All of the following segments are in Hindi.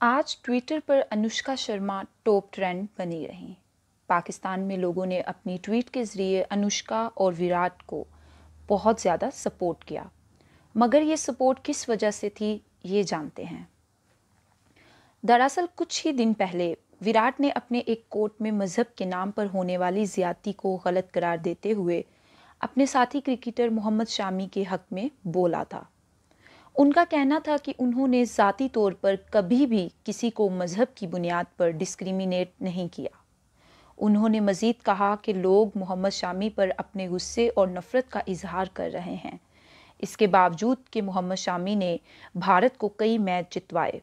आज ट्विटर पर अनुष्का शर्मा टॉप ट्रेंड बनी रहीं। पाकिस्तान में लोगों ने अपनी ट्वीट के ज़रिए अनुष्का और विराट को बहुत ज़्यादा सपोर्ट किया, मगर ये सपोर्ट किस वजह से थी, ये जानते हैं। दरअसल कुछ ही दिन पहले विराट ने अपने एक कोट में मज़हब के नाम पर होने वाली ज़्यादती को गलत करार देते हुए अपने साथी क्रिकेटर मोहम्मद शामी के हक़ में बोला था। उनका कहना था कि उन्होंने ज़ाती तौर पर कभी भी किसी को मज़हब की बुनियाद पर डिस्क्रिमिनेट नहीं किया। उन्होंने मज़ीद कहा कि लोग मोहम्मद शामी पर अपने गुस्से और नफ़रत का इजहार कर रहे हैं, इसके बावजूद कि मोहम्मद शामी ने भारत को कई मैच जितवाए,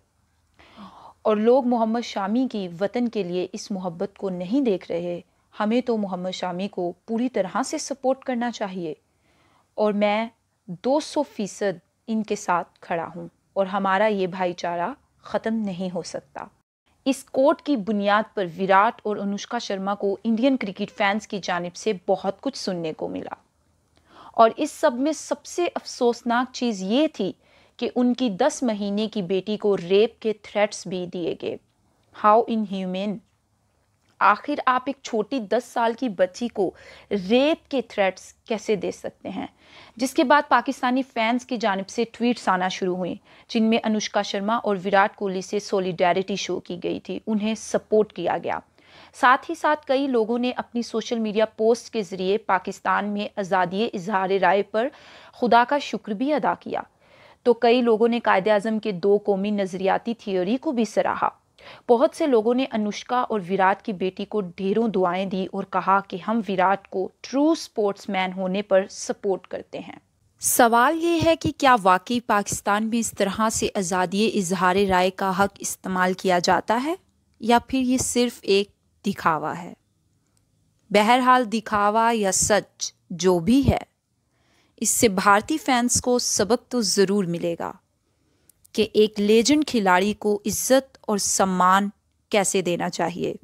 और लोग मोहम्मद शामी की वतन के लिए इस मोहब्बत को नहीं देख रहे। हमें तो मोहम्मद शामी को पूरी तरह से सपोर्ट करना चाहिए और मैं 200% इनके साथ खड़ा हूँ और हमारा ये भाईचारा ख़त्म नहीं हो सकता। इस कोट की बुनियाद पर विराट और अनुष्का शर्मा को इंडियन क्रिकेट फैंस की जानिब से बहुत कुछ सुनने को मिला, और इस सब में सबसे अफसोसनाक चीज़ ये थी कि उनकी 10 महीने की बेटी को रेप के थ्रेट्स भी दिए गए। How inhuman! आखिर आप एक छोटी 10 साल की बच्ची को रेप के थ्रेट्स कैसे दे सकते हैं? जिसके बाद पाकिस्तानी फैंस की जानिब से ट्वीट्स आना शुरू हुए, जिनमें अनुष्का शर्मा और विराट कोहली से सॉलिडेरिटी शो की गई थी, उन्हें सपोर्ट किया गया। साथ ही साथ कई लोगों ने अपनी सोशल मीडिया पोस्ट के ज़रिए पाकिस्तान में आज़ादी इजहार राय पर खुदा का शुक्र भी अदा किया। तो कई लोगों ने कायदे-आज़म के 2 कौमी नज़रियाती थियोरी को भी सराहा। बहुत से लोगों ने अनुष्का और विराट की बेटी को ढेरों दुआएं दी और कहा कि हम विराट को ट्रू स्पोर्ट्समैन होने पर सपोर्ट करते हैं। सवाल ये है कि क्या वाकई पाकिस्तान में इस तरह से आज़ादी इजहार राय का हक इस्तेमाल किया जाता है, या फिर ये सिर्फ एक दिखावा है? बहरहाल दिखावा या सच जो भी है, इससे भारतीय फैंस को सबक तो ज़रूर मिलेगा कि एक लेजेंड खिलाड़ी को इज्जत और सम्मान कैसे देना चाहिए।